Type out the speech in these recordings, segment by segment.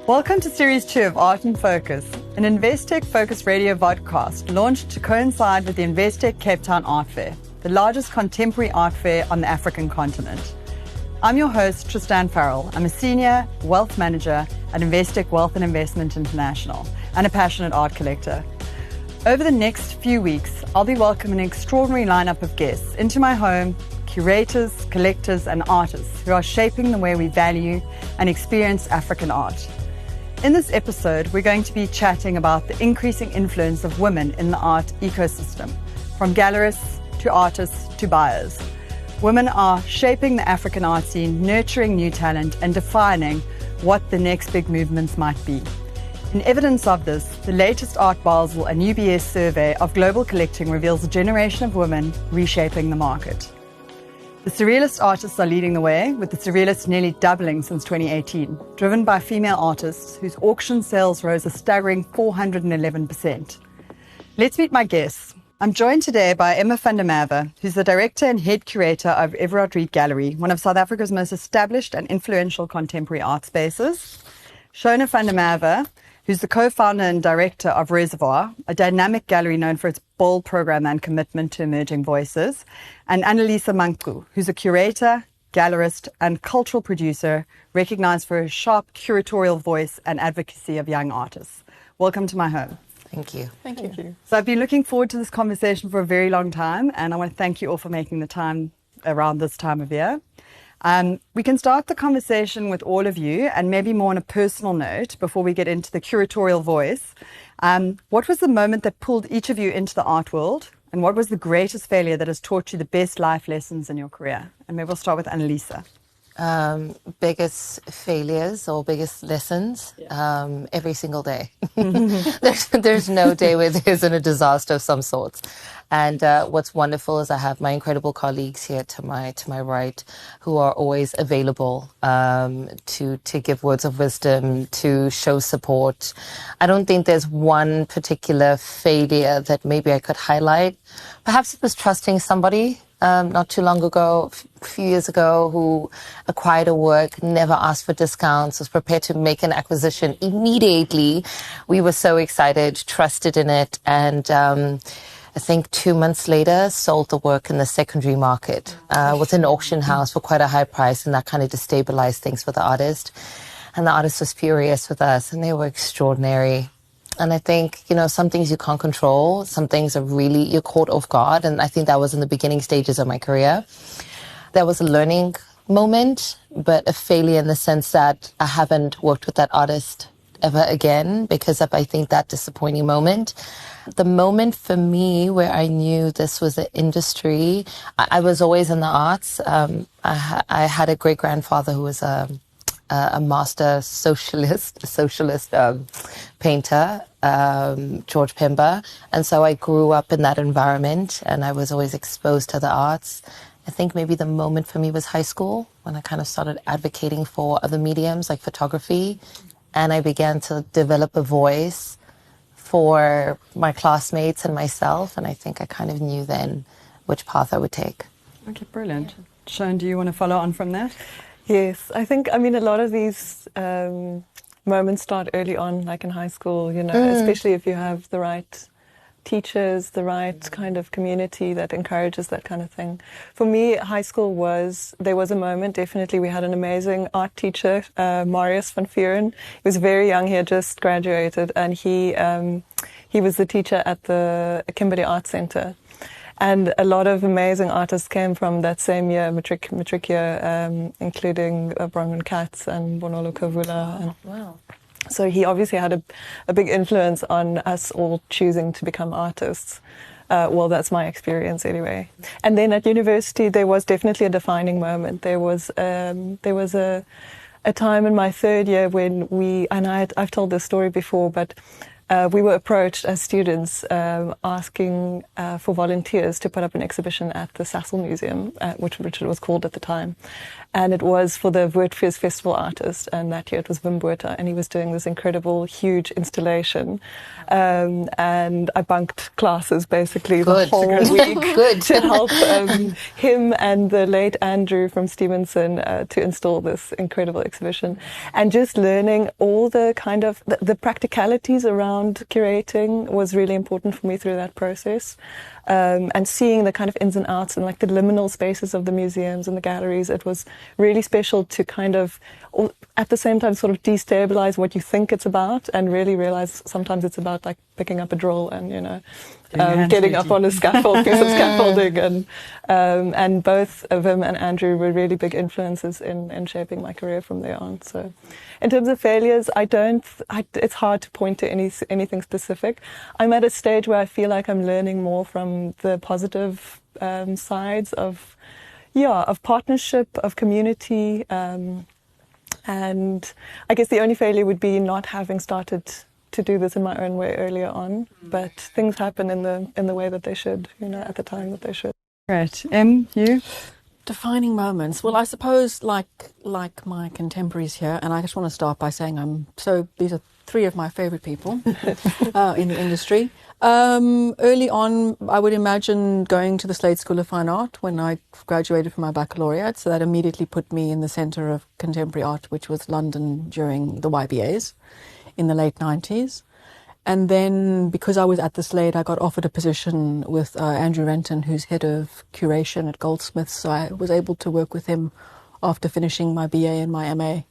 Welcome to Series 2 of Art in Focus, an Investec Focus Radio vodcast launched to coincide with the Investec Cape Town Art Fair, the largest contemporary art fair on the African continent. I'm your host, Tristan Farrell. I'm a senior wealth manager at Investec Wealth and Investment International and a passionate art collector. Over the next few weeks, I'll be welcoming an extraordinary lineup of guests into my home, curators, collectors, and artists who are shaping the way we value and experience African art. In this episode, we're going to be chatting about the increasing influence of women in the art ecosystem, from gallerists to artists to buyers. Women are shaping the African art scene, nurturing new talent, and defining what the next big movements might be. In evidence of this, the latest Art Basel and UBS survey of global collecting reveals a generation of women reshaping the market. The Surrealist artists are leading the way, with the Surrealists nearly doubling since 2018, driven by female artists whose auction sales rose a staggering 411%. Let's meet my guests. I'm joined today by Emma van der Merwe, who's the director and head curator of Everard Read Gallery, one of South Africa's most established and influential contemporary art spaces. Shona van der Merwe, who's the co-founder and director of RESERVOIR, a dynamic gallery known for its bold program and commitment to emerging voices, and Anelisa, Mangcu, who's a curator, gallerist, and cultural producer recognized for her sharp curatorial voice and advocacy of young artists. Welcome to my home. Thank you. Thank you. So I've been looking forward to this conversation for a very long time, and I want to thank you all for making the time around this time of year. We can start the conversation with all of you, and maybe more on a personal note before we get into the curatorial voice. What was the moment that pulled each of you into the art world, and what was the greatest failure that has taught you the best life lessons in your career? And maybe we'll start with Anelisa. Biggest failures or biggest lessons? Every single day. there's no day where there isn't a disaster of some sort. And what's wonderful is I have my incredible colleagues here to my right who are always available to give words of wisdom, to show support. I don't think there's one particular failure that maybe I could highlight. Perhaps it was trusting somebody. Not too long ago, a few years ago, who acquired a work, never asked for discounts, was prepared to make an acquisition immediately. We were so excited, trusted in it, and I think 2 months later, sold the work in the secondary market with an auction house for quite a high price, and that kind of destabilized things for the artist. And the artist was furious with us, and they were extraordinary. And I think, some things you can't control. Some things are really, you're caught off guard. And I think that was in the beginning stages of my career. That was a learning moment, but a failure in the sense that I haven't worked with that artist ever again because of, I think, that disappointing moment. The moment for me where I knew this was an industry, I was always in the arts. I had a great-grandfather who was a master socialist painter, George Pemba. And so I grew up in that environment and I was always exposed to the arts. I think maybe the moment for me was high school when I kind of started advocating for other mediums like photography. And I began to develop a voice for my classmates and myself. And I think I kind of knew then which path I would take. Okay, brilliant. Shona, do you want to follow on from that? Yes, I think, a lot of these moments start early on, like in high school, especially if you have the right teachers, the right kind of community that encourages that kind of thing. For me, high school there was a moment, definitely. We had an amazing art teacher, Marius van Vuren. He was very young, he had just graduated, and he was the teacher at the Kimberley Art Centre. And a lot of amazing artists came from that same year, matric year, including Bronwyn Katz and Bonolo Kavula. Wow. So he obviously had a big influence on us all choosing to become artists. Well, that's my experience anyway. And then at university, there was definitely a defining moment. There was a time in my third year when I've told this story before, but we were approached as students asking for volunteers to put up an exhibition at the Sassel Museum, which it was called at the time. And it was for the Woordfears Festival artist, and that year it was Wim Botha, and he was doing this incredible, huge installation. And I bunked classes basically the whole week to help him and the late Andrew from Stevenson to install this incredible exhibition. And just learning all the kind of the practicalities around curating was really important for me through that process. And seeing the kind of ins and outs and like the liminal spaces of the museums and the galleries, it was really special to kind of, at the same time, sort of destabilize what you think it's about and really realize sometimes it's about like picking up a drill and, you know, getting up on a scaffold, piece of scaffolding. And both Wim and Andrew were really big influences in shaping my career from there on. So in terms of failures, it's hard to point to anything specific. I'm at a stage where I feel like I'm learning more from the positive sides of partnership, of community. And I guess the only failure would be not having started to do this in my own way earlier on. But things happen in the way that they should, you know, at the time that they should. Great. You? Defining moments. Well, I suppose like my contemporaries here, and I just want to start by saying these are three of my favorite people in the industry. Early on, I would imagine going to the Slade School of Fine Art when I graduated from my baccalaureate. So that immediately put me in the centre of contemporary art, which was London during the YBAs in the late 90s. And then because I was at the Slade, I got offered a position with Andrew Renton, who's head of curation at Goldsmiths. So I was able to work with him after finishing my BA and my MA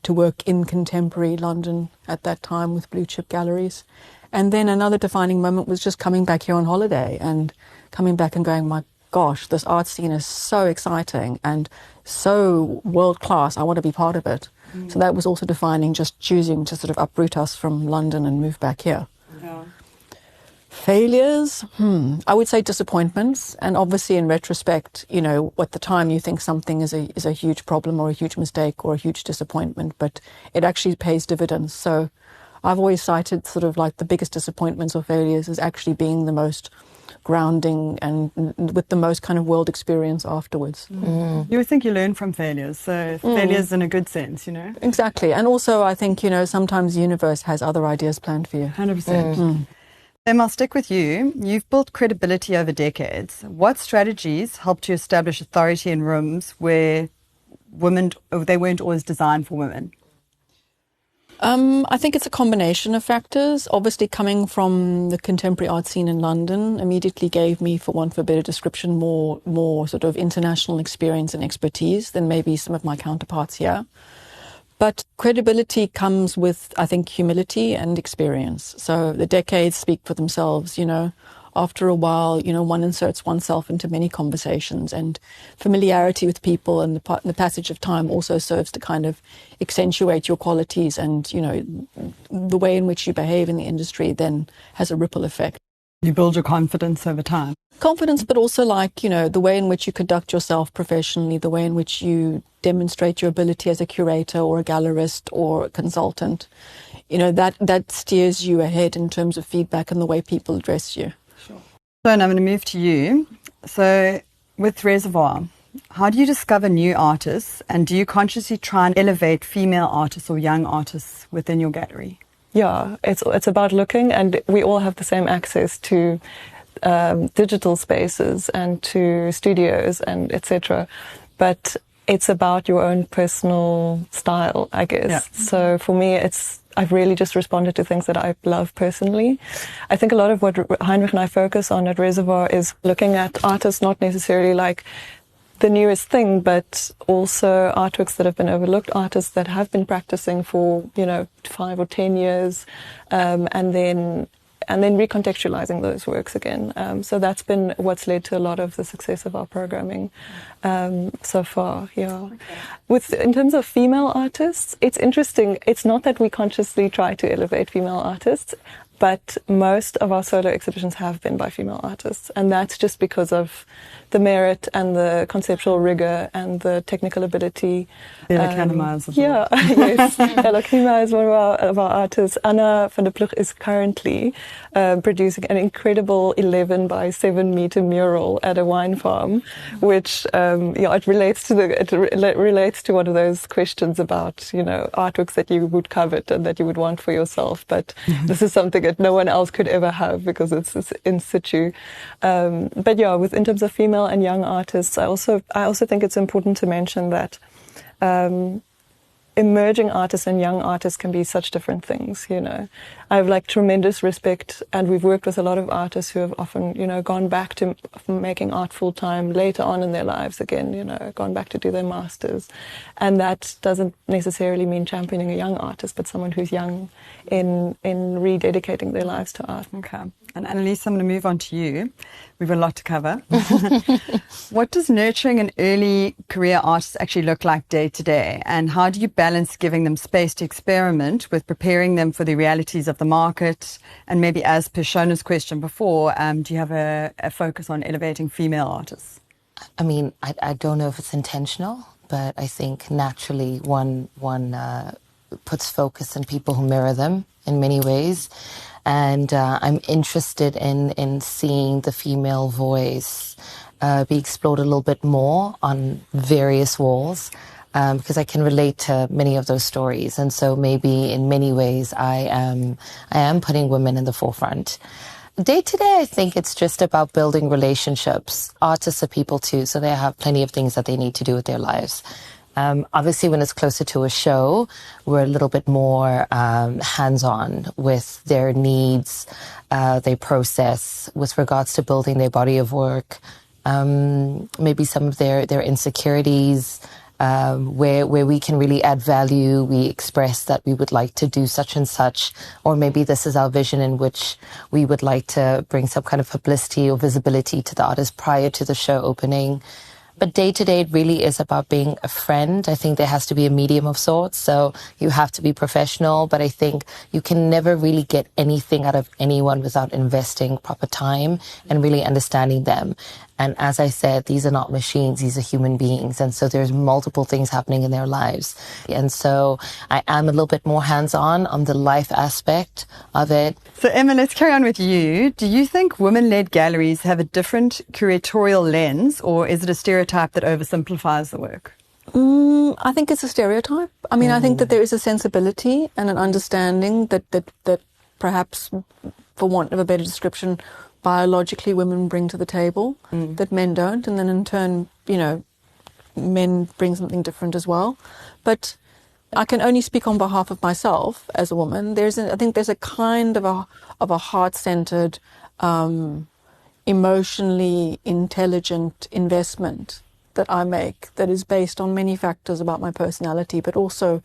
to work in contemporary London at that time with blue chip galleries. And then another defining moment was just coming back here on holiday and coming back and going, my gosh, this art scene is so exciting and so world class. I want to be part of it. So that was also defining, just choosing to sort of uproot us from London and move back here. Yeah. Failures, I would say disappointments. And obviously in retrospect, you know, at the time you think something is a huge problem or a huge mistake or a huge disappointment, but it actually pays dividends. So I've always cited sort of like the biggest disappointments or failures as actually being the most grounding and with the most kind of world experience afterwards. You would think you learn from failures, so failures in a good sense, you know? Exactly. And also I think, you know, sometimes the universe has other ideas planned for you. 100%. Em, I'll stick with you. You've built credibility over decades. What strategies helped you establish authority in rooms where they weren't always designed for women? I think it's a combination of factors. Obviously, coming from the contemporary art scene in London immediately gave me, for want of a better description, more sort of international experience and expertise than maybe some of my counterparts here. But credibility comes with, I think, humility and experience. So the decades speak for themselves, you know. After a while, you know, one inserts oneself into many conversations, and familiarity with people and the passage of time also serves to kind of accentuate your qualities, and, you know, the way in which you behave in the industry then has a ripple effect. You build your confidence over time. Confidence, but also like, you know, the way in which you conduct yourself professionally, the way in which you demonstrate your ability as a curator or a gallerist or a consultant, you know, that steers you ahead in terms of feedback and the way people address you. Sure. So, and I'm going to move to you. So, with Reservoir, how do you discover new artists, and do you consciously try and elevate female artists or young artists within your gallery? Yeah, it's about looking, and we all have the same access to digital spaces and to studios and etc. But it's about your own personal style, I guess. Yeah. So for me, I've really just responded to things that I love personally. I think a lot of what Heinrich and I focus on at Reservoir is looking at artists not necessarily like the newest thing, but also artworks that have been overlooked, artists that have been practicing for, 5 or 10 years, and then recontextualizing those works again. So that's been what's led to a lot of the success of our programming so far. Yeah. Okay. In terms of female artists, it's interesting. It's not that we consciously try to elevate female artists. but most of our solo exhibitions have been by female artists, and that's just because of the merit and the conceptual rigor and the technical ability. Bella Kanema is yes. Bella Kanema is one of our artists. Anna van der Ploeg is currently producing an incredible 11 by 7 meter mural at a wine farm, which it relates to one of those questions about artworks that you would covet and that you would want for yourself, but this is something that no one else could ever have because it's in situ. But yeah, in terms of female and young artists, I also think it's important to mention that emerging artists and young artists can be such different things. I have tremendous respect, and we've worked with a lot of artists who have often gone back to making art full time later on in their lives again, gone back to do their masters, and that doesn't necessarily mean championing a young artist, but someone who's young in rededicating their lives to art. Okay. And Anelisa, I'm going to move on to you. We have a lot to cover. What does nurturing an early career artist actually look like day to day? And how do you balance giving them space to experiment with preparing them for the realities of the market? And maybe, as per Shona's question before, do you have a focus on elevating female artists? I mean, I don't know if it's intentional, but I think naturally one puts focus on people who mirror them in many ways. And I'm interested in seeing the female voice be explored a little bit more on various walls, because I can relate to many of those stories. And so maybe in many ways I am putting women in the forefront. Day to day, I think it's just about building relationships. Artists are people too, so they have plenty of things that they need to do with their lives. Obviously, when it's closer to a show, we're a little bit more hands-on with their needs, their process with regards to building their body of work, maybe some of their insecurities, where we can really add value. We express that we would like to do such and such, or maybe this is our vision in which we would like to bring some kind of publicity or visibility to the artist prior to the show opening. But day to day, it really is about being a friend. I think there has to be a medium of sorts. So you have to be professional, but I think you can never really get anything out of anyone without investing proper time and really understanding them. And as I said, these are not machines, these are human beings. And so there's multiple things happening in their lives. And so I am a little bit more hands-on on the life aspect of it. So Emma, let's carry on with you. Do you think women-led galleries have a different curatorial lens, or is it a stereotype that oversimplifies the work? I think it's a stereotype. I mean, I think that there is a sensibility and an understanding that perhaps, for want of a better description, biologically women bring to the table that men don't, and then in turn, men bring something different as well. But I can only speak on behalf of myself as a woman. I think there's a kind of a heart-centered, emotionally intelligent investment that I make that is based on many factors about my personality, but also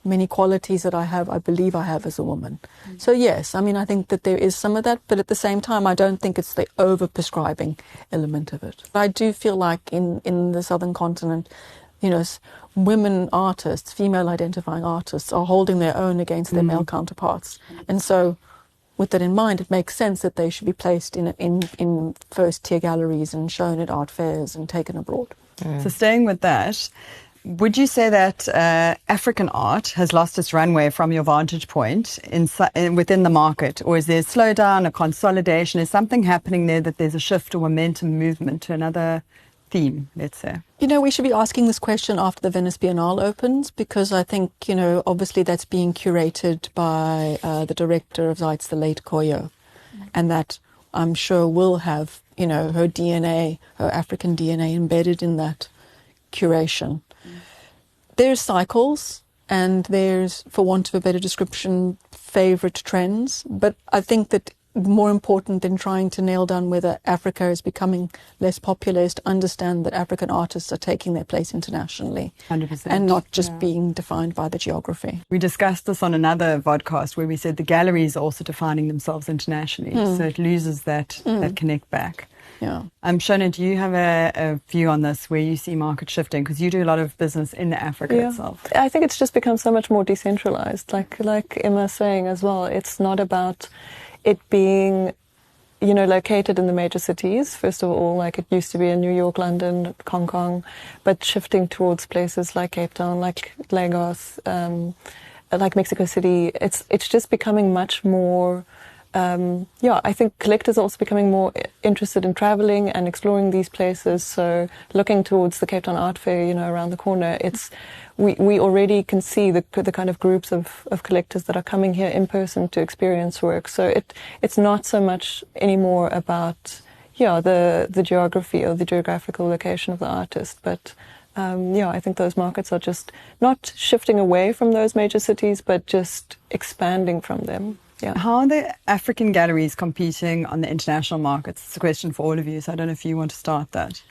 many qualities that I believe I have as a woman. So yes, I mean, I think that there is some of that, but at the same time, I don't think it's the over-prescribing element of it. I do feel like in the Southern continent, women artists, female-identifying artists, are holding their own against their male counterparts. And so with that in mind, it makes sense that they should be placed in first-tier galleries and shown at art fairs and taken abroad. So staying with that, would you say that African art has lost its runway from your vantage point within the market? Or is there a slowdown, a consolidation? Is something happening there that there's a shift or momentum movement to another theme, let's say? We should be asking this question after the Venice Biennale opens, because I think, obviously that's being curated by the director of Zeitz, the late Koyo, and that I'm sure will have, her DNA, her African DNA embedded in that curation. There's cycles, and there's, for want of a better description, favourite trends. But I think that more important than trying to nail down whether Africa is becoming less popular is to understand that African artists are taking their place internationally. 100%. And not just being defined by the geography. We discussed this on another podcast where we said the galleries are also defining themselves internationally. So it loses that connect back. Yeah. Shona, do you have a view on this, where you see market shifting? Because you do a lot of business in Africa itself. I think it's just become so much more decentralized. Like Emma's saying as well, it's not about it being, located in the major cities, first of all, like it used to be in New York, London, Hong Kong, but shifting towards places like Cape Town, like Lagos, like Mexico City. It's just becoming much more, I think collectors are also becoming more interested in traveling and exploring these places. So looking towards the Cape Town Art Fair, around the corner, we already can see the kind of groups of collectors that are coming here in person to experience work. So it's not so much anymore about the geography or the geographical location of the artist, but I think those markets are just not shifting away from those major cities, but just expanding from them. Yeah. How are the African galleries competing on the international markets? It's a question for all of you, so I don't know if you want to start that.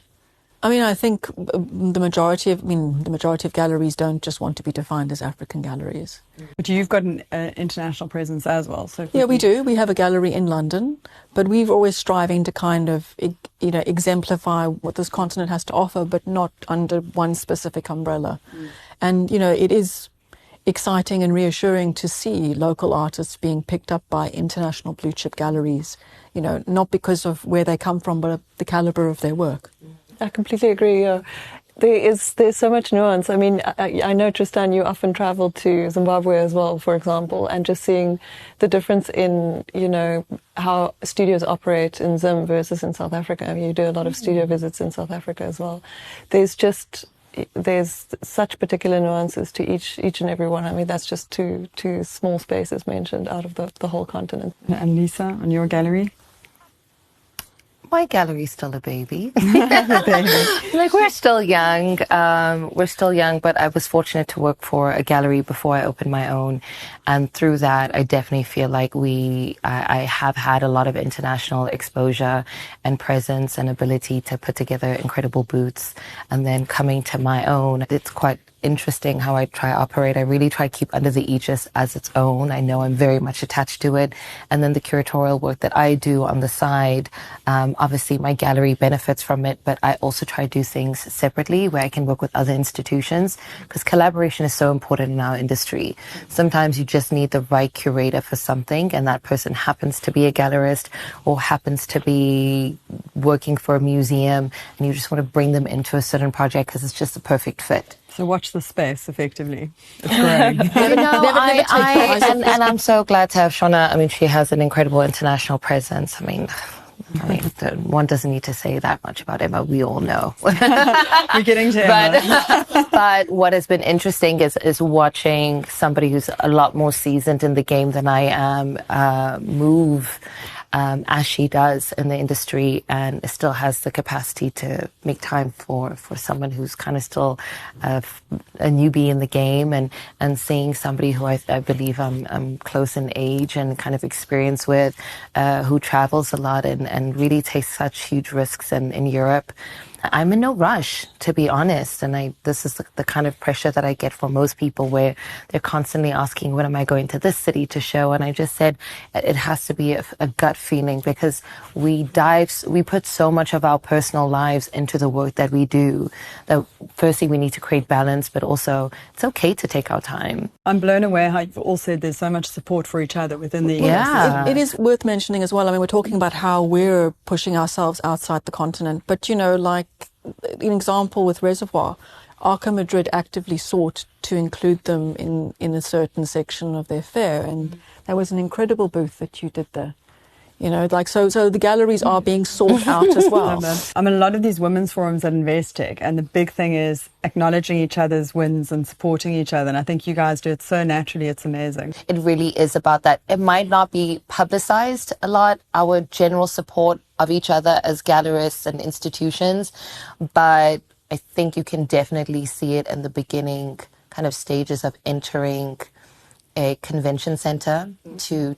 I mean, I think the majority of galleries don't just want to be defined as African galleries. But you've got an international presence as well. So yeah, we do. We have a gallery in London, but we've always striving to kind of, exemplify what this continent has to offer, but not under one specific umbrella. And, it is exciting and reassuring to see local artists being picked up by international blue chip galleries, not because of where they come from, but the caliber of their work. I completely agree. There's so much nuance. I mean, I know, Tristan, you often travel to Zimbabwe as well, for example, and just seeing the difference in, how studios operate in Zim versus in South Africa. You do a lot of studio visits in South Africa as well. There's such particular nuances to each and every one. I mean, that's just two small spaces mentioned out of the whole continent. And Lisa, on your gallery? My gallery's still a baby. Like, we're still young. But I was fortunate to work for a gallery before I opened my own. And through that, I definitely feel like I have had a lot of international exposure and presence and ability to put together incredible booths. And then coming to my own, it's quite interesting how I try to operate. I really try to keep under the Aegis as its own. I know I'm very much attached to it. And then the curatorial work that I do on the side, obviously my gallery benefits from it, but I also try to do things separately where I can work with other institutions, because collaboration is so important in our industry. Sometimes you just need the right curator for something, and that person happens to be a gallerist or happens to be working for a museum, and you just want to bring them into a certain project because it's just a perfect fit. So watch the space, effectively. It's growing. And I'm so glad to have Shona. I mean, she has an incredible international presence. I mean, one doesn't need to say that much about Emma. We all know. We're getting to Emma. But what has been interesting is watching somebody who's a lot more seasoned in the game than I am move as she does in the industry, and still has the capacity to make time for someone who's kind of still a newbie in the game, and seeing somebody who I believe I'm close in age and kind of experience with, who travels a lot and really takes such huge risks in Europe. I'm in no rush, to be honest, and this is the kind of pressure that I get from most people, where they're constantly asking, when am I going to this city to show? And I just said, it has to be a gut feeling, because we put so much of our personal lives into the work that we do, that firstly we need to create balance, but also it's okay to take our time. I'm blown away how you've all said there's so much support for each other within the ecosystem. It is worth mentioning as well. I mean, we're talking about how we're pushing ourselves outside the continent, but like an example with Reservoir, Arca Madrid actively sought to include them in a certain section of their fair, and that was an incredible booth that you did there. So the galleries are being sought out as well. I'm in a lot of these women's forums at Investec, and the big thing is acknowledging each other's wins and supporting each other. And I think you guys do it so naturally. It's amazing. It really is about that. It might not be publicized a lot, our general support of each other as gallerists and institutions, but I think you can definitely see it in the beginning kind of stages of entering a convention center to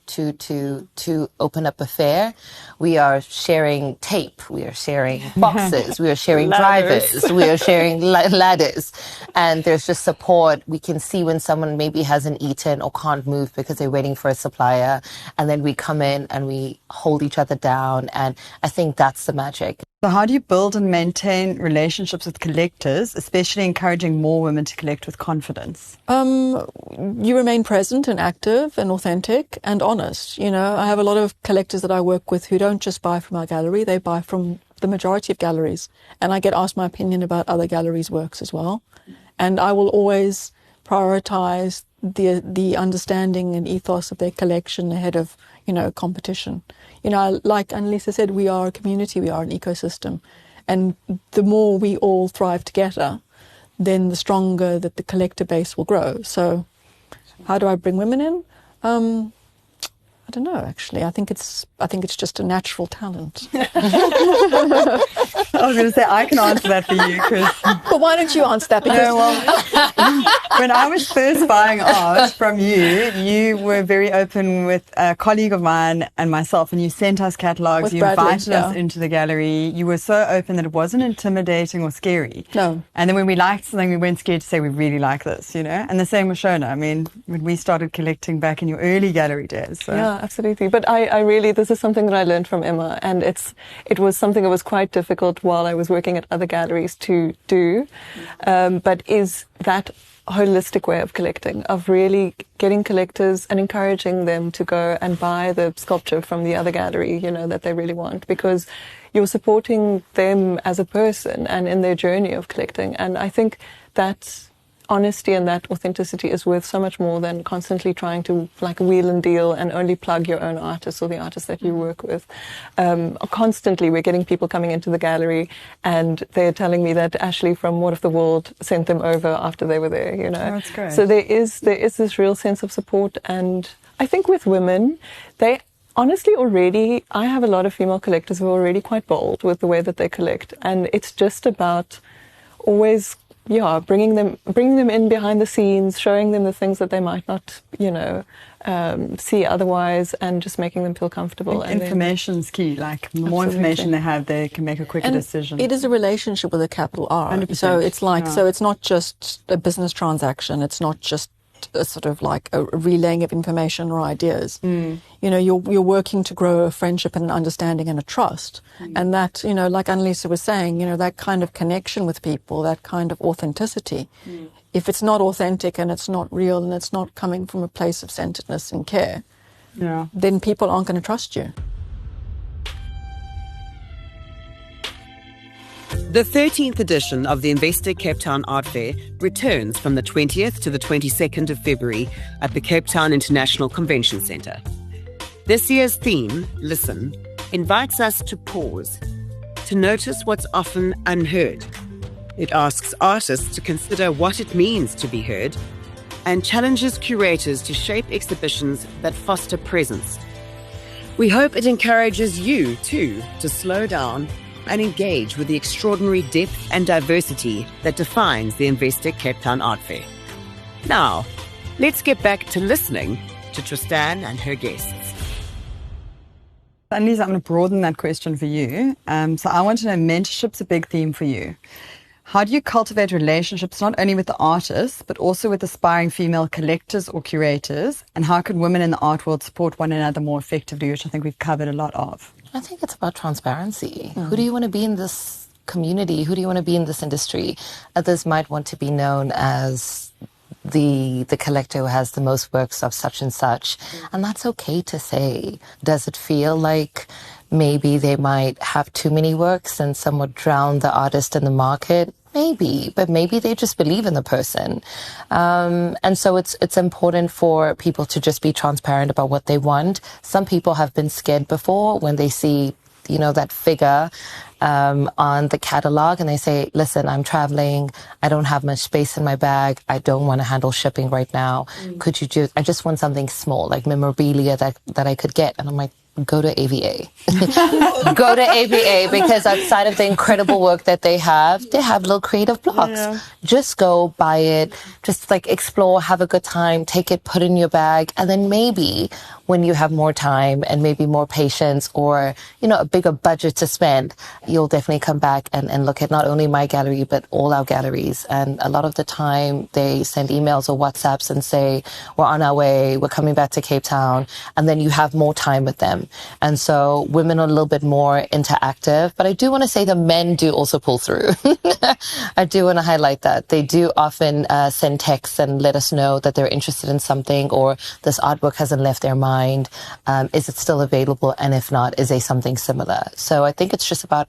open up a fair. We are sharing tape, we are sharing boxes, we are sharing drivers, we are sharing ladders, and there's just support. We can see when someone maybe hasn't eaten or can't move because they're waiting for a supplier, and then we come in and we hold each other down, and I think that's the magic. So how do you build and maintain relationships with collectors, especially encouraging more women to collect with confidence? You remain present and active and authentic and honest. You know, I have a lot of collectors that I work with who don't just buy from our gallery, they buy from the majority of galleries. And I get asked my opinion about other galleries' works as well. And I will always prioritize the understanding and ethos of their collection ahead of, you know, competition. You know, like Anelisa said, we are a community, we are an ecosystem. And the more we all thrive together, then the stronger that the collector base will grow. So how do I bring women in? I don't know, actually. I think it's just a natural talent. I was going to say, I can answer that for you, Chris. But why don't you answer that? Because when I was first buying art from you, you were very open with a colleague of mine and myself, and you sent us catalogues, with you Bradley, invited us into the gallery. You were so open that it wasn't intimidating or scary. No. And then when we liked something, we weren't scared to say we really like this, you know? And the same with Shona. I mean, when we started collecting back in your early gallery days. So. Yeah, absolutely. But I really, this is something that I learned from Emma, and it was something that was quite difficult while I was working at other galleries to do, but is that holistic way of collecting, of really getting collectors and encouraging them to go and buy the sculpture from the other gallery, you know, that they really want, because you're supporting them as a person and in their journey of collecting. And I think that honesty and that authenticity is worth so much more than constantly trying to like wheel and deal and only plug your own artists or the artists that you work with. Constantly we're getting people coming into the gallery and they're telling me that Ashley from What of the World sent them over after they were there, you know. Oh, that's great. So there is this real sense of support, and I think with women, they honestly already, I have a lot of female collectors who are already quite bold with the way that they collect, and it's just about always bringing them in behind the scenes, showing them the things that they might not, you know, see otherwise, and just making them feel comfortable. And information's key. Like the more information they have, they can make a quicker decision. It is a relationship with a capital R. 100%. So it's like, so it's not just a business transaction. It's not just a sort of like a relaying of information or ideas. You know, you're working to grow a friendship and an understanding and a trust. And that, you know, like Anelisa was saying, you know, that kind of connection with people, that kind of authenticity. If it's not authentic and it's not real and it's not coming from a place of centeredness and care, then people aren't going to trust you. The 13th edition of the Investec Cape Town Art Fair returns from the 20th to the 22nd of February at the Cape Town International Convention Centre. This year's theme, Listen, invites us to pause, to notice what's often unheard. It asks artists to consider what it means to be heard and challenges curators to shape exhibitions that foster presence. We hope it encourages you, too, to slow down and engage with the extraordinary depth and diversity that defines the Investec Cape Town Art Fair. Now, let's get back to listening to Tristan and her guests. Anelisa, I'm going to broaden that question for you. So I want to know, mentorship's a big theme for you. How do you cultivate relationships not only with the artists, but also with aspiring female collectors or curators? And how can women in the art world support one another more effectively, which I think we've covered a lot of? I think it's about transparency. Who do you want to be in this community? Who do you want to be in this industry? Others might want to be known as the collector who has the most works of such and such. And that's okay to say. Does it feel like maybe they might have too many works and somewhat drown the artist in the market? Maybe, but maybe they just believe in the person. And so it's important for people to just be transparent about what they want. Some people have been scared before when they see, you know, that figure on the catalog and they say, listen, I'm traveling. I don't have much space in my bag. I don't want to handle shipping right now. Could you I just want something small, like memorabilia that I could get. And I'm like, go to AVA. Go to AVA, because outside of the incredible work that they have little creative blocks. Yeah. Just go buy it, just like explore, have a good time, take it, put it in your bag. And then maybe when you have more time and maybe more patience or, you know, a bigger budget to spend, you'll definitely come back and look at not only my gallery, but all our galleries. And a lot of the time they send emails or WhatsApps and say, we're on our way, we're coming back to Cape Town. And then you have more time with them. And so women are a little bit more interactive, but I do want to say the men do also pull through. I do want to highlight that. They do often send texts and let us know that they're interested in something, or this artwork hasn't left their mind. Is it still available? And if not, is there something similar? So I think it's just about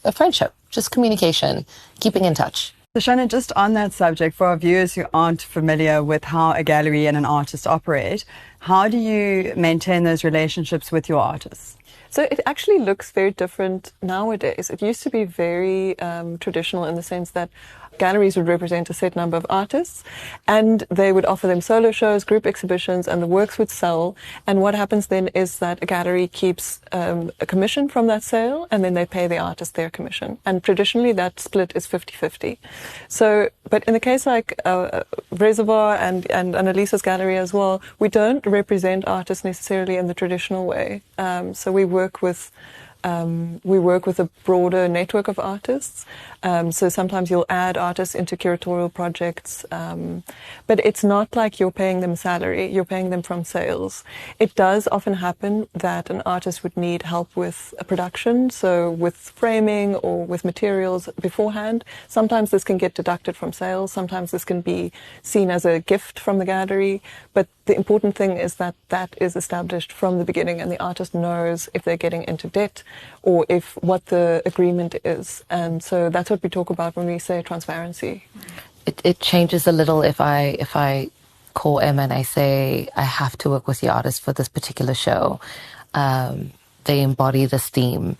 a friendship, just communication, keeping in touch. So Shona, just on that subject, for our viewers who aren't familiar with how a gallery and an artist operate, how do you maintain those relationships with your artists? So it actually looks very different nowadays. It used to be very traditional in the sense that galleries would represent a set number of artists, and they would offer them solo shows, group exhibitions, and the works would sell. And what happens then is that a gallery keeps a commission from that sale, and then they pay the artist their commission. And traditionally that split is 50-50. So, but in the case like RESERVOIR and Anelisa's gallery as well, we don't represent artists necessarily in the traditional way. So we work with a broader network of artists. So sometimes you'll add artists into curatorial projects, but it's not like you're paying them salary, you're paying them from sales. It does often happen that an artist would need help with a production, so with framing or with materials beforehand. Sometimes this can get deducted from sales, sometimes this can be seen as a gift from the gallery, but the important thing is that that is established from the beginning, and the artist knows if they're getting into debt or if what the agreement is. And so that's what we talk about when we say transparency. It changes a little if I call Emma and I say, I have to work with the artist for this particular show. They embody this theme.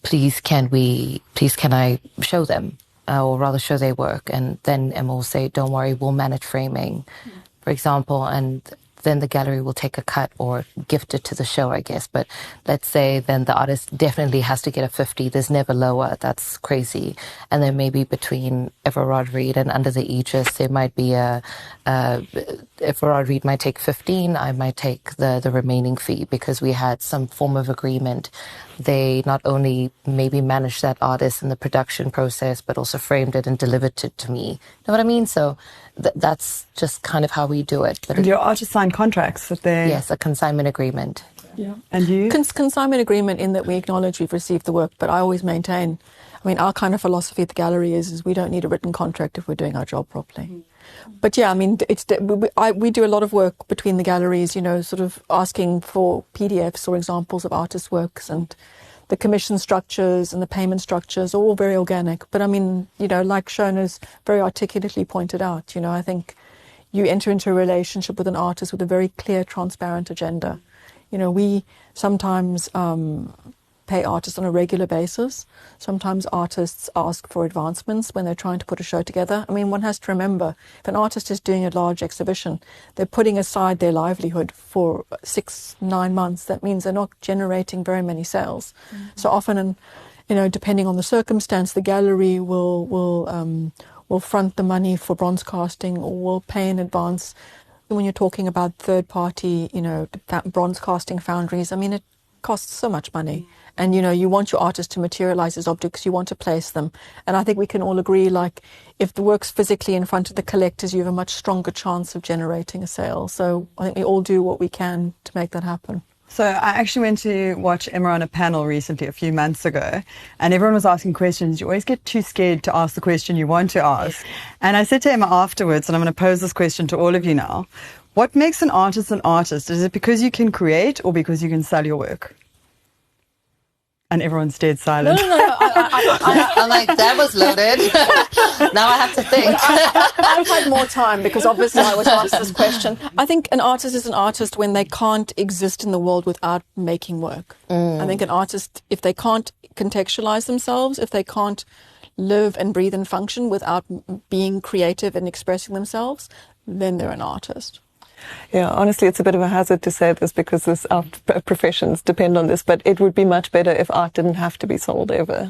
Please can I show them, or rather show their work? And then Emma will say, don't worry, we'll manage framing, for example, and then the gallery will take a cut or gift it to the show, I guess. But let's say then the artist definitely has to get a 50. There's never lower. That's crazy. And then maybe between Everard Read and Under the Aegis, there might be Everard Read might take 15. I might take the remaining fee, because we had some form of agreement. They not only maybe managed that artist in the production process, but also framed it and delivered it to me. You know what I mean? So that's just kind of how we do it. But And your artists sign contracts with their... Yes, a consignment agreement. Yeah. And you? Consignment agreement in that we acknowledge we've received the work, but I always maintain, our kind of philosophy at the gallery is we don't need a written contract if we're doing our job properly. Mm-hmm. But yeah, we do a lot of work between the galleries, sort of asking for PDFs or examples of artists' works, and the commission structures and the payment structures are all very organic. But like Shona's very articulately pointed out, I think you enter into a relationship with an artist with a very clear, transparent agenda. We sometimes pay artists on a regular basis. Sometimes artists ask for advancements when they're trying to put a show together. One has to remember, if an artist is doing a large exhibition, they're putting aside their livelihood for 6-9 months. That means they're not generating very many sales. Mm-hmm. So often, depending on the circumstance, the gallery will front the money for bronze casting, or will pay in advance. When you're talking about third-party, bronze casting foundries, it costs so much money. And, you want your artist to materialize as objects, you want to place them. And I think we can all agree, if the work's physically in front of the collectors, you have a much stronger chance of generating a sale. So I think we all do what we can to make that happen. So I actually went to watch Emma on a panel recently, a few months ago, and everyone was asking questions. You always get too scared to ask the question you want to ask. And I said to Emma afterwards, and I'm going to pose this question to all of you now, what makes an artist an artist? Is it because you can create or because you can sell your work? And everyone's dead silent. No. I'm like, that was loaded. Now I have to think. I've had more time because obviously I was asked this question. I think an artist is an artist when they can't exist in the world without making work. I think an artist, if they can't contextualize themselves, if they can't live and breathe and function without being creative and expressing themselves, then they're an artist. Yeah, honestly, it's a bit of a hazard to say this because our professions depend on this, but it would be much better if art didn't have to be sold ever.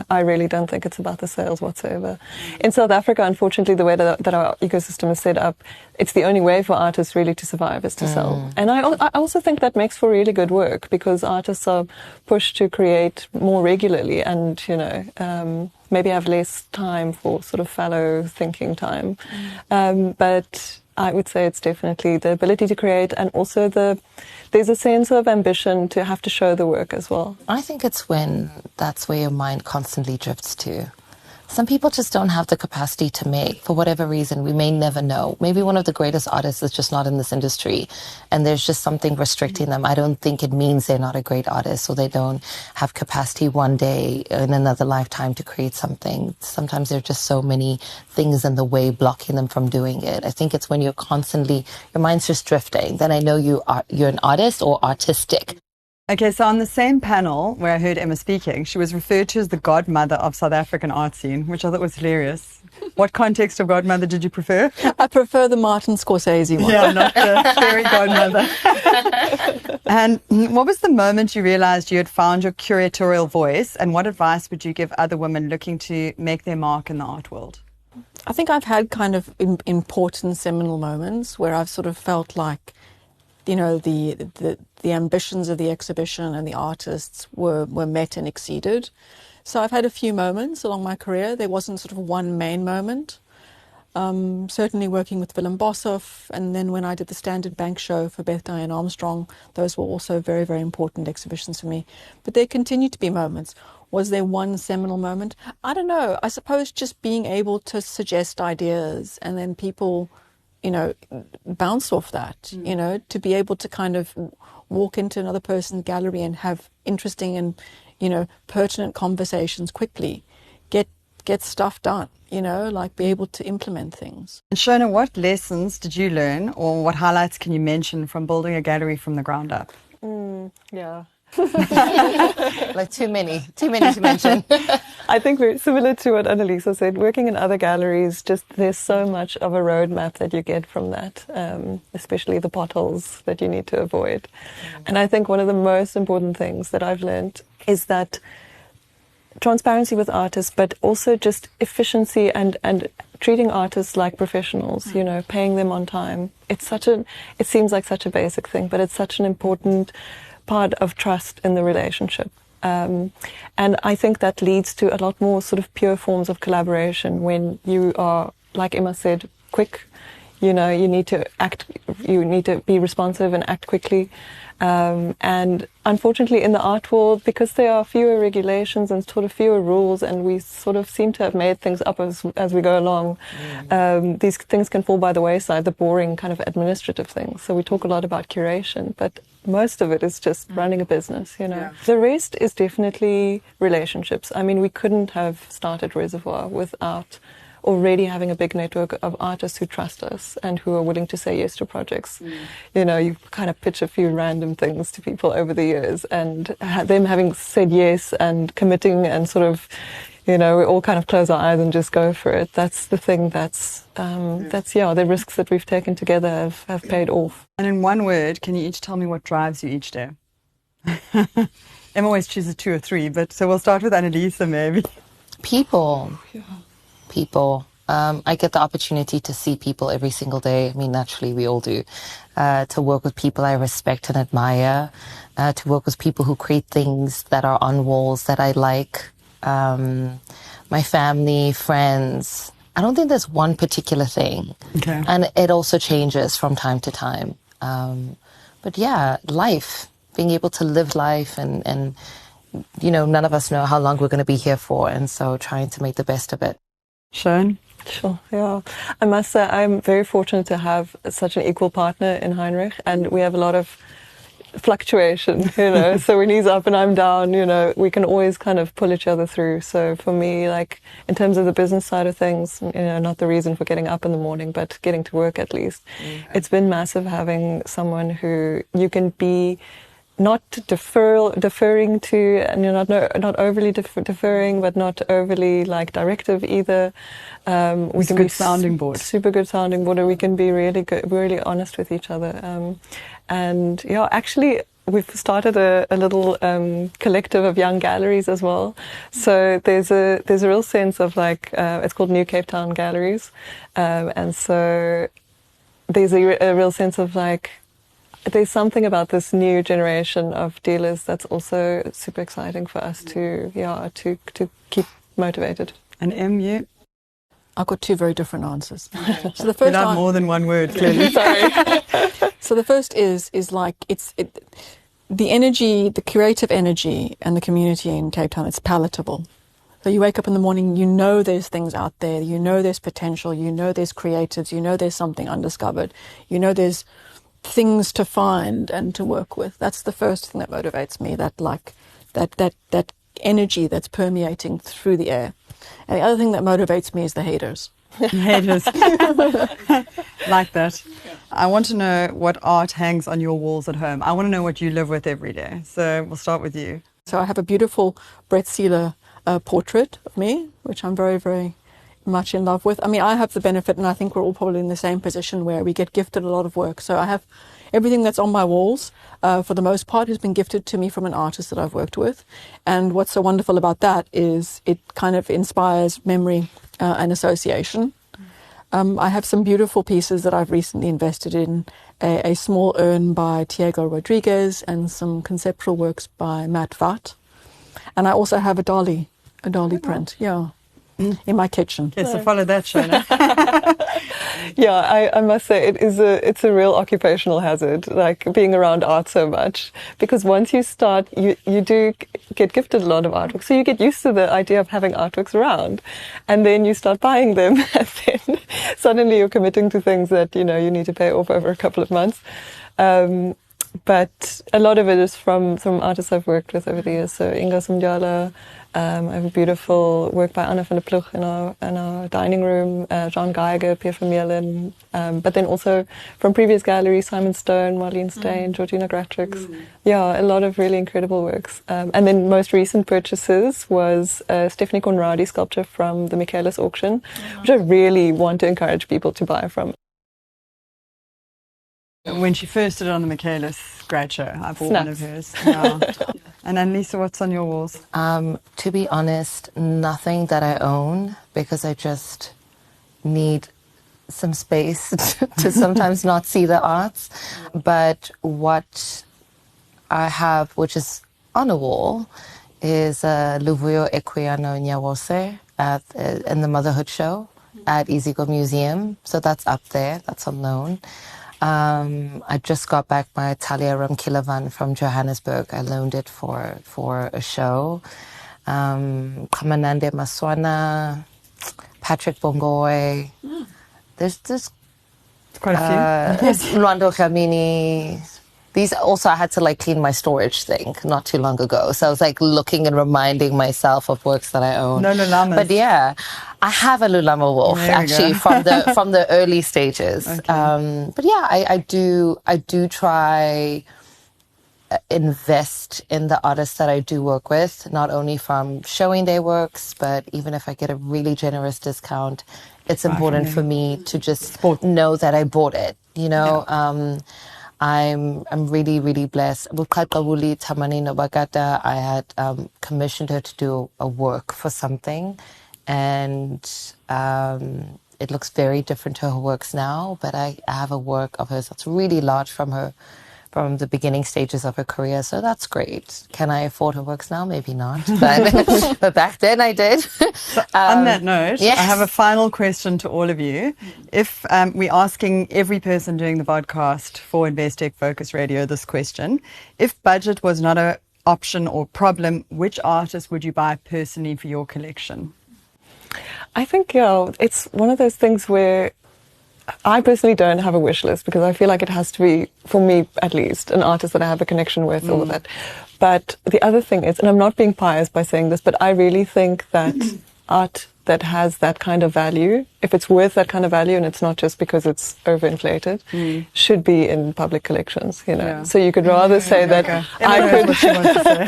I really don't think it's about the sales whatsoever. In South Africa, unfortunately, the way that our ecosystem is set up, it's the only way for artists really to survive is to sell. And I also think that makes for really good work because artists are pushed to create more regularly and, maybe have less time for sort of fallow thinking time. But I would say it's definitely the ability to create, and also there's a sense of ambition to have to show the work as well. I think it's when that's where your mind constantly drifts to. Some people just don't have the capacity to make, for whatever reason. We may never know. Maybe one of the greatest artists is just not in this industry, and there's just something restricting them. I don't think it means they're not a great artist, or they don't have capacity one day in another lifetime to create something. Sometimes there are just so many things in the way blocking them from doing it. I think it's when you're constantly, your mind's just drifting. Then I know you're an artist or artistic. Okay, so on the same panel where I heard Emma speaking, she was referred to as the godmother of South African art scene, which I thought was hilarious. What context of godmother did you prefer? I prefer the Martin Scorsese one. Yeah, not the fairy godmother. And what was the moment you realized you had found your curatorial voice, and what advice would you give other women looking to make their mark in the art world? I think I've had kind of important seminal moments where I've sort of felt like, you know, the ambitions of the exhibition and the artists were met and exceeded. So I've had a few moments along my career. There wasn't sort of one main moment. Certainly working with Willem Boshoff, and then when I did the Standard Bank show for Beth Diane Armstrong, those were also very, very important exhibitions for me. But there continue to be moments. Was there one seminal moment? I don't know. I suppose just being able to suggest ideas and then people, you know, bounce off that, you know, to be able to kind of walk into another person's gallery and have interesting and, you know, pertinent conversations quickly, get stuff done, you know, like be able to implement things. And Shona, what lessons did you learn, or what highlights can you mention from building a gallery from the ground up? Yeah. Like too many to mention. I think very similar to what Anelisa said, working in other galleries, just there's so much of a roadmap that you get from that, especially the potholes that you need to avoid. And I think one of the most important things that I've learned is that transparency with artists, but also just efficiency and treating artists like professionals, you know, paying them on time. It seems like such a basic thing, but it's such an important part of trust in the relationship. And I think that leads to a lot more sort of pure forms of collaboration when you are, like Emma said, quick. You know, you need to be responsive and act quickly. And unfortunately in the art world, because there are fewer regulations and sort of fewer rules, and we sort of seem to have made things up as we go along, these things can fall by the wayside, the boring kind of administrative things. So we talk a lot about curation, but most of it is just running a business, you know. Yeah. The rest is definitely relationships. I mean, we couldn't have started Reservoir without already having a big network of artists who trust us and who are willing to say yes to projects. You know, you kind of pitch a few random things to people over the years, and them having said yes and committing and sort of, you know, we all kind of close our eyes and just go for it. That's the thing the risks that we've taken together have paid off. And in one word, can you each tell me what drives you each day? Emma always chooses 2 or 3, but so we'll start with Anelisa maybe. People. I get the opportunity to see people every single day. I mean, naturally, we all do. To work with people I respect and admire. To work with people who create things that are on walls that I like. My family, friends. I don't think there's one particular thing. Okay. And it also changes from time to time. But yeah, life. Being able to live life and you know, none of us know how long we're going to be here for. And so trying to make the best of it. Shona? Sure, yeah. I must say I'm very fortunate to have such an equal partner in Heinrich, and we have a lot of fluctuation, you know. So when he's up and I'm down, you know, we can always kind of pull each other through. So for me, like, in terms of the business side of things, you know, not the reason for getting up in the morning, but getting to work at least. It's been massive having someone who you can be not deferring to, and you're not overly deferring, but not overly like directive either. We can be sounding board, super good sounding board, and we can be really honest with each other. And yeah, actually, we've started a little collective of young galleries as well. So there's a real sense of like it's called New Cape Town Galleries, and so there's a real sense of like, there's something about this new generation of dealers that's also super exciting for us to keep motivated. And you? I've got two very different answers. So the first You have more than one word, clearly. Sorry. So the first is like the energy, the creative energy, and the community in Cape Town. It's palatable. So you wake up in the morning, you know there's things out there, you know there's potential, you know there's creatives, you know there's something undiscovered, you know there's things to find and to work with. That's the first thing that motivates me. That energy that's permeating through the air. And the other thing that motivates me is the haters. Haters. Like that. I want to know what art hangs on your walls at home. I want to know what you live with every day. So we'll start with you. So I have a beautiful Brett Seeler portrait of me, which I'm very, very much in love with. I mean, I have the benefit, and I think we're all probably in the same position, where we get gifted a lot of work. So I have everything that's on my walls, for the most part, has been gifted to me from an artist that I've worked with. And what's so wonderful about that is it kind of inspires memory and association. I have some beautiful pieces that I've recently invested in, a small urn by Tiago Rodriguez and some conceptual works by Matt Vatt. And I also have a dolly print, in my kitchen. Yes, so follow that, Shona. Yeah, I must say it's a real occupational hazard, like being around art so much, because once you start, you do get gifted a lot of artwork, so you get used to the idea of having artworks around, and then you start buying them, and then suddenly you're committing to things that you need to pay off over a couple of months. But a lot of it is from some artists I've worked with over the years. So Inga Sumdyala, I have a beautiful work by Anna van der Ploeg in our dining room, Jean Geiger, Pierre Vermeulen, but then also from previous galleries, Simon Stone, Marlene Stain, Georgina Gratrix. Yeah, a lot of really incredible works. And then most recent purchases was Stephanie Conradi sculpture from the Michaelis auction, which I really want to encourage people to buy from. When she first did it on the Michaelis, great show. I bought one of hers. Yeah. And Anelisa, what's on your walls? To be honest, nothing that I own, because I just need some space to sometimes not see the arts. But what I have, which is on a wall, is Luvuyo Equiano Nyawose in the Motherhood Show at Isigo Museum. So that's up there. That's on loan. I just got back my Talia Ramkilavan from Johannesburg. I loaned it for a show. Kamanande Maswana, Patrick Bongoy. There's quite a few. Luando Kamini. These also, I had to clean my storage thing not too long ago. So I was looking and reminding myself of works that I own. No Lulamas. But yeah, I have a Lulama wolf actually from the early stages. Okay. But yeah, I do try invest in the artists that I do work with, not only from showing their works, but even if I get a really generous discount, it's important for me to just know that I bought it, Yeah. I'm really, really blessed. With Kalkawuli Tamani Nobagata, I had commissioned her to do a work for something, and it looks very different to her works now, but I have a work of hers that's really large from the beginning stages of her career, so that's great. Can I afford her works now? Maybe not, but back then I did. So on that note, yes. I have a final question to all of you. If we're asking every person doing the podcast for Investec Focus Radio this question, if budget was not an option or problem, which artist would you buy personally for your collection? I think, it's one of those things where I personally don't have a wish list, because I feel like it has to be, for me at least, an artist that I have a connection with or that. But the other thing is, and I'm not being pious by saying this, but I really think that art that has that kind of value, if it's worth that kind of value and it's not just because it's overinflated, should be in public collections, Yeah. So you could rather say that I could... What she wants to say.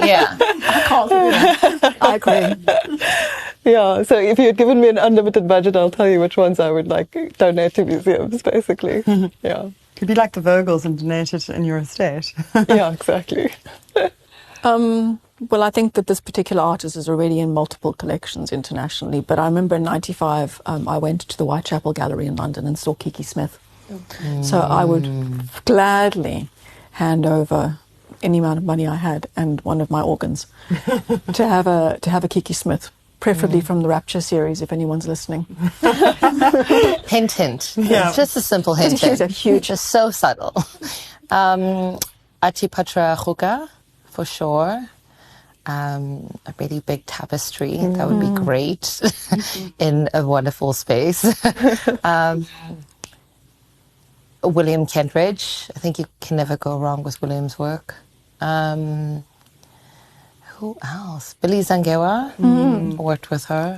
Yeah, I can't do that. I agree. Yeah, so if you had given me an unlimited budget, I'll tell you which ones I would donate to museums, basically. Yeah. Could be like the Vogels and donate it in your estate. Yeah, exactly. Well, I think that this particular artist is already in multiple collections internationally, but I remember in 95, I went to the Whitechapel Gallery in London and saw Kiki Smith. So I would gladly hand over any amount of money I had and one of my organs to have a Kiki Smith preferably from the Rapture series, if anyone's listening. Hint, hint. Yeah. It's just a simple hint. It's a huge. Just so subtle. Atipatra Khuga, for sure. A really big tapestry. That would be great in a wonderful space. William Kentridge. I think you can never go wrong with William's work. Who else? Billy Zangewa. Worked with her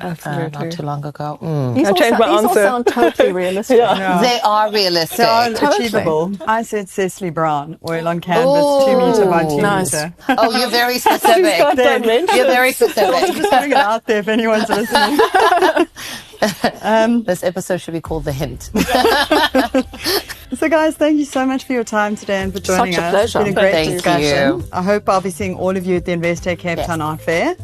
not too long ago. These all sound totally realistic. They are realistic. They are achievable. I said Cecily Brown, oil on canvas, 2 meter by 2 nice. meter. Oh, you're very specific. You're very specific. Just putting it out there if anyone's listening. This episode should be called The Hint. So guys, thank you so much for your time today and for joining Such a us. pleasure. It's been a great Thank discussion. you. I hope I'll be seeing all of you at the Investec Cape Town Art Fair.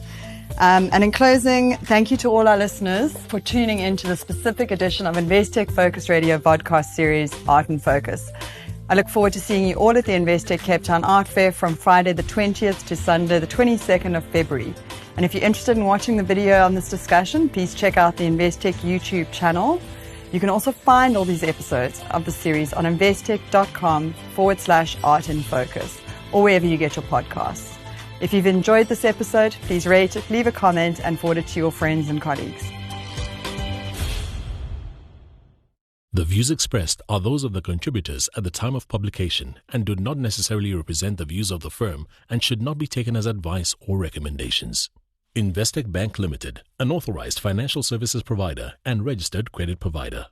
And in closing, thank you to all our listeners for tuning into the specific edition of Investec Focus Radio podcast series, Art in Focus. I look forward to seeing you all at the Investec Cape Town Art Fair from Friday the 20th to Sunday the 22nd of February. And if you're interested in watching the video on this discussion, please check out the Investec YouTube channel. You can also find all these episodes of the series on investec.com/art in focus or wherever you get your podcasts. If you've enjoyed this episode, please rate it, leave a comment, and forward it to your friends and colleagues. The views expressed are those of the contributors at the time of publication and do not necessarily represent the views of the firm and should not be taken as advice or recommendations. Investec Bank Limited, an authorized financial services provider and registered credit provider.